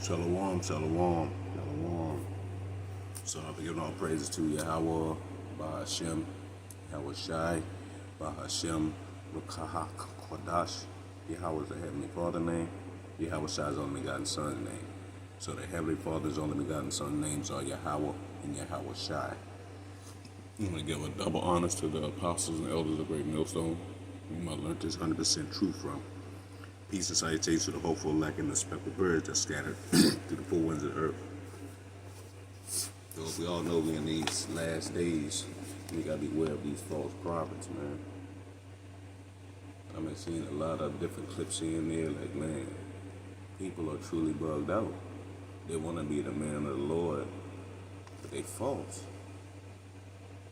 Shalom, shalom, shalom. So I'm giving all praises to Yahweh, Bahashem, Yahweh Shai, Bahashem, Rukahak, Kodash. Yahweh is the Heavenly Father name. Yahweh Shai's only begotten Son's name. So the Heavenly Father's only begotten Son names are Yahweh and Yahweh Shai. I'm going to give a double honors to the apostles and elders of Great Millstone. We might learn this 100% truth from. Peace and salutations to the hopeful, elect, and the speckled birds that scattered through the four winds of the earth. So we all know we in these last days, we gotta be aware of these false prophets, man. I've been seeing a lot of different clips here and there, like, man, people are truly bugged out. They want to be the man of the Lord, but they false.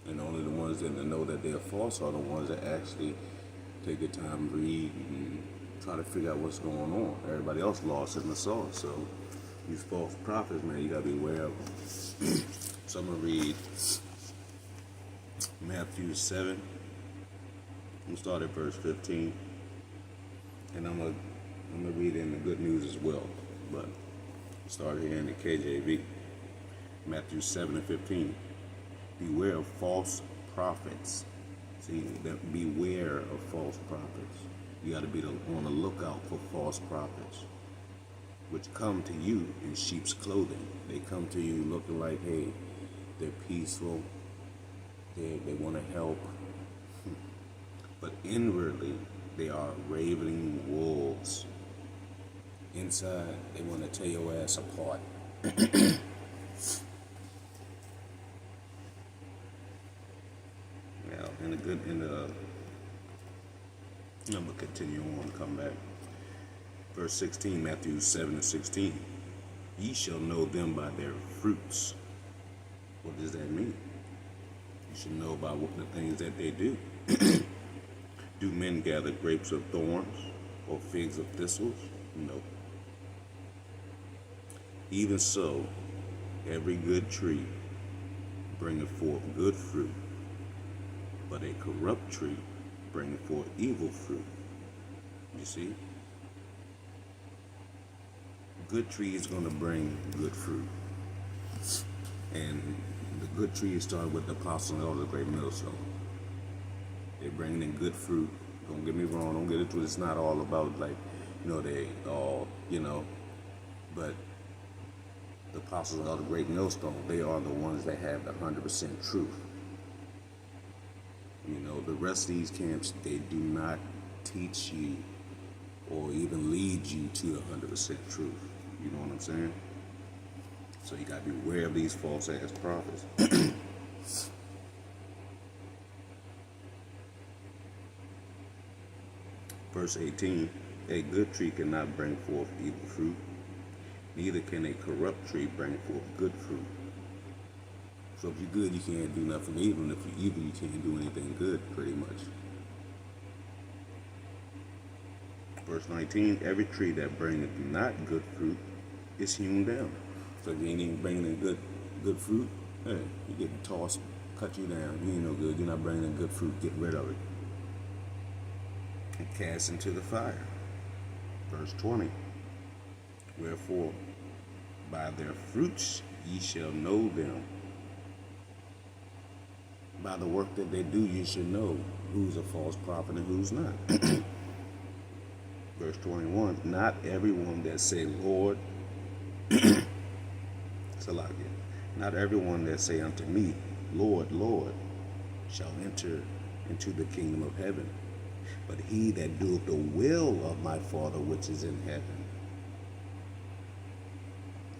And only the ones that know that they're false are the ones that actually take the time to read and try to figure out what's going on. Everybody else lost in the sauce. So these false prophets, man, you gotta be aware of them. So I'm gonna read Matthew 7. I'm gonna start at verse 15, and I'm gonna read it in the Good News as well. But start here in the KJV. Matthew 7 and 15. Beware of false prophets. See, beware of false prophets. You got to be on the lookout for false prophets, which come to you in sheep's clothing. They come to you looking like, hey, they're peaceful, they want to help, but inwardly they are ravening wolves. Inside, they want to tear your ass apart. Now, I'm going to continue on, come back. Verse 16, Matthew 7 and 16. Ye shall know them by their fruits. What does that mean? You should know by what the things that they do. Do men gather grapes of thorns or figs of thistles? No. Even so, every good tree bringeth forth good fruit, but a corrupt tree bringeth forth evil fruit. You see? Good tree is going to bring good fruit. And the good tree started with the apostles and elders of Great Millstone. They're bringing in good fruit. Don't get me wrong, don't get it twisted. It's not all about, like, they all, but the apostles and elders of Great Millstone, they are the ones that have the 100% truth. The rest of these camps, they do not teach you or even lead you to the 100% truth. You know what I'm saying? So you got to be aware of these false ass prophets. Verse 18, a good tree cannot bring forth evil fruit, neither can a corrupt tree bring forth good fruit. So if you're good, you can't do nothing evil, and if you're evil, you can't do anything good, pretty much. Verse 19, every tree that bringeth not good fruit is hewn down. So if you ain't even bringing in good fruit, hey, you get tossed, cut you down. You ain't no good. You're not bringing in good fruit. Get rid of it. And cast into the fire. Verse 20, wherefore by their fruits ye shall know them. By the work that they do, you should know who's a false prophet and who's not. Verse 21, not everyone that say, Lord, not everyone that say unto me, Lord, Lord, shall enter into the kingdom of heaven, but he that doeth the will of my Father which is in heaven.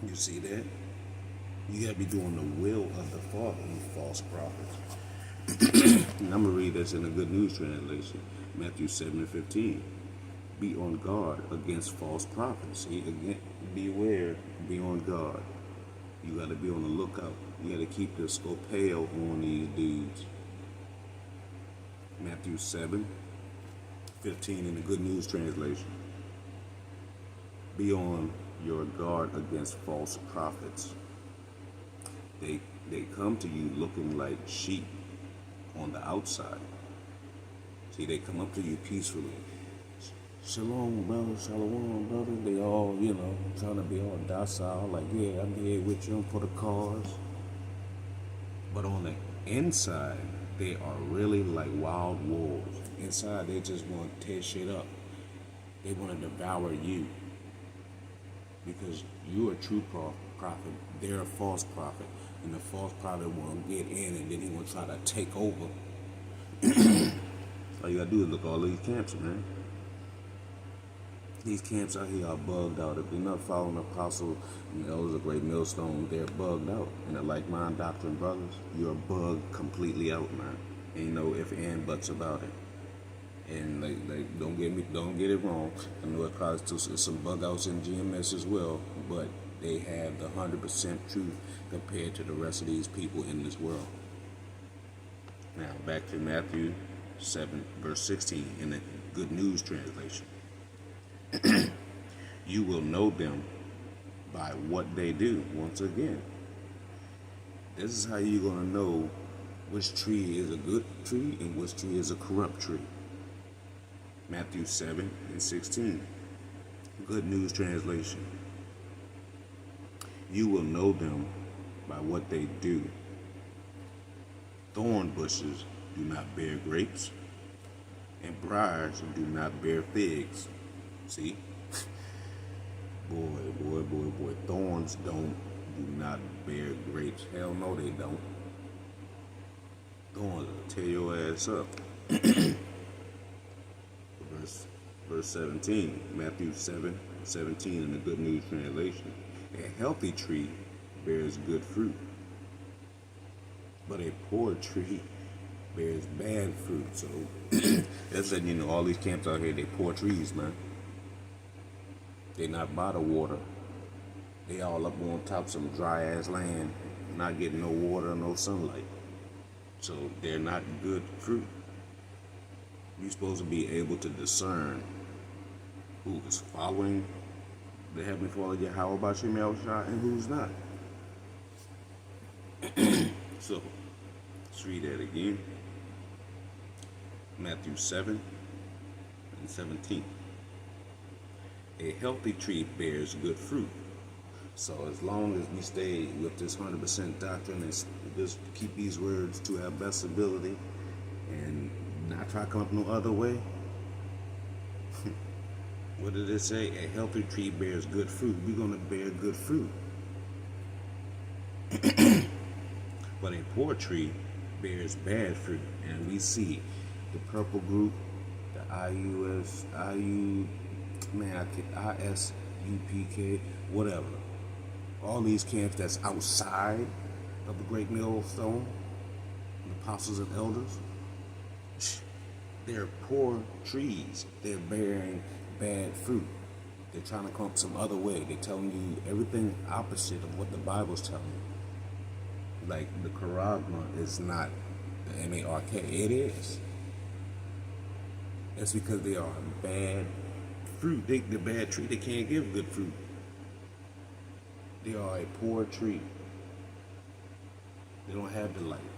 You see that? You got to be doing the will of the Father, you false prophets. And I'm going to read this in the Good News translation, Matthew 7 and 15. Be on guard against false prophets. See, again, beware, be on guard. You got to be on the lookout. You got to keep the scopeo on these dudes. Matthew 7, 15 in the Good News translation. Be on your guard against false prophets. They come to you looking like sheep on the outside. See, they come up to you peacefully, Shalom, brother, shalom, brother. They all, trying to be all docile, like, yeah, I'm here with you for the cause. But on the inside, they are really like wild wolves. Inside, they just want to tear shit up. They want to devour you. Because you're a true prophet. They're a false prophet. And the false prophet will get in and then he will try to take over. All you gotta do is look at all these camps, man. These camps out here are bugged out. If you're not following the apostle and the elders of Great Millstone, they're bugged out. And the like mind doctrine brothers, you're bugged completely out, man. Ain't no if and buts about it. And don't get it wrong. I know it probably still some bug outs in GMS as well, but they have the 100% truth compared to the rest of these people in this world. Now back to Matthew 7 verse 16 in the Good News translation. You will know them by what they do. Once again, this is how you're going to know which tree is a good tree and which tree is a corrupt tree. Matthew 7 and 16. Good News translation. You will know them by what they do. Thorn bushes do not bear grapes, and briars do not bear figs. See? Boy. Thorns do not bear grapes. Hell no, they don't. Thorns will tear your ass up. Verse 17, Matthew 7:17 in the Good News translation. A healthy tree bears good fruit, but a poor tree bears bad fruit. So that's letting all these camps out here, they poor trees, man. They not by the water. They all up on top of some dry ass land, not getting no water, no sunlight. So they're not good fruit. You're supposed to be able to discern who is following the Heavenly Father Yahweh Bashim Yahushua and who's not. So let's read that again. Matthew 7 and 17. A healthy tree bears good fruit. So as long as we stay with this 100% doctrine and just keep these words to our best ability and not try to come up no other way. What did it say? A healthy tree bears good fruit. We're going to bear good fruit. But a poor tree bears bad fruit. And we see the purple group, the ISUPK, whatever. All these camps that's outside of the Great Millstone, the apostles and elders, they're poor trees. They're bearing bad fruit. They're trying to come up some other way. They're telling you everything opposite of what the Bible's telling you. Like the Charagma is not the M-A-R-K. It is. That's because they are bad fruit. The bad tree, they can't give good fruit. They are a poor tree. They don't have the light.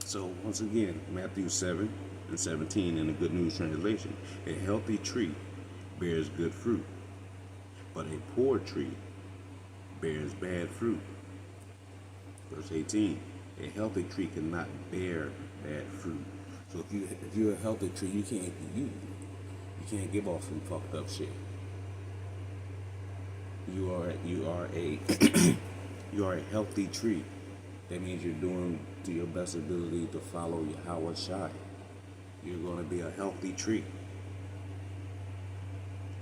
So once again, Matthew 7 and 17 in the Good News translation. A healthy tree bears good fruit, but a poor tree bears bad fruit. Verse 18. A healthy tree cannot bear bad fruit. So if you're a healthy tree, you can't give off some fucked up shit. You are a healthy tree. That means you're doing to your best ability to follow Yahweh Shai. You're going to be a healthy tree.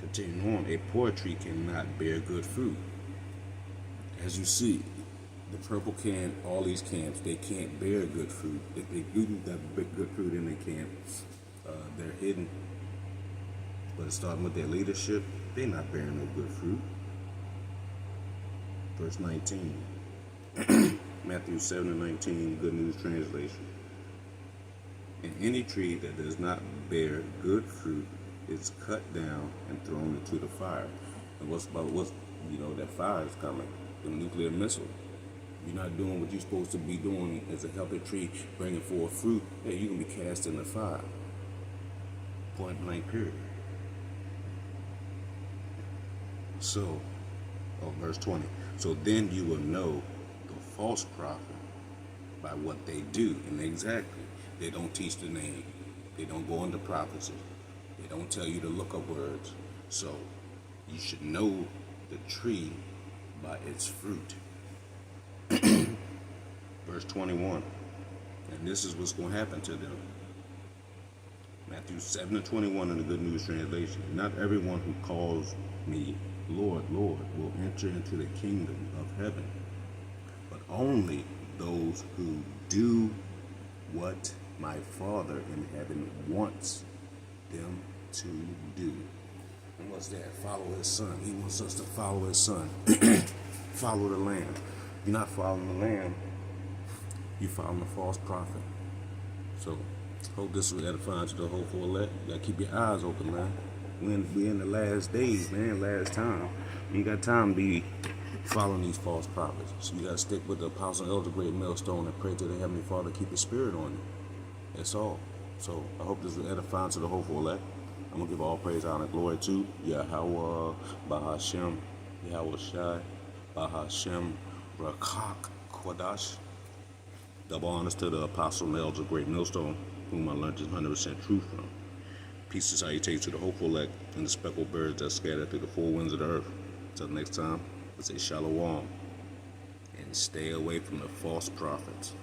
Continuing on, a poor tree cannot bear good fruit. As you see, the purple can, all these camps, they can't bear good fruit. If they do got good fruit in their camp, they're hidden. But it's starting with their leadership, they're not bearing no good fruit. Verse 19. Matthew 7 and 19, Good News translation. And any tree that does not bear good fruit is cut down and thrown into the fire. And that fire is coming, the nuclear missile. You're not doing what you're supposed to be doing as a healthy tree, bringing forth fruit, you're going to be cast in the fire. Point blank period. So, verse 20. So then you will know the false prophet by what they do. And exactly, they don't teach the name. They don't go into prophecy. They don't tell you to look up words. So you should know the tree by its fruit. Verse 21. And this is what's going to happen to them. Matthew 7:21 in the Good News Translation. Not everyone who calls me Lord, Lord will enter into the kingdom of heaven, but only those who do what my Father in heaven wants them to do. And what's that? Follow his son. He wants us to follow his son. Follow the Lamb. You're not following the Lamb, you're following the false prophet. So, hope this was edifying to the hopeful elect. You gotta keep your eyes open, man. We're in the last days, man, last time. You ain't got time to be following these false prophets. So you gotta stick with the Apostle Elder Great Millstone and pray to the Heavenly Father to keep his spirit on you. That's all. So I hope this was edifying to the hopeful elect. I'm gonna give all praise, honor, and glory to Yahweh, Bahashem, Yahweh Shai, Bahashem, Rakak, Kwadash. Double honors to the Apostle and Elder Great Millstone, whom I learned this 100% truth from. Peace and salutations to the hopeful elect and the speckled birds that scatter through the four winds of the earth. Until next time, let's say shalom and stay away from the false prophets.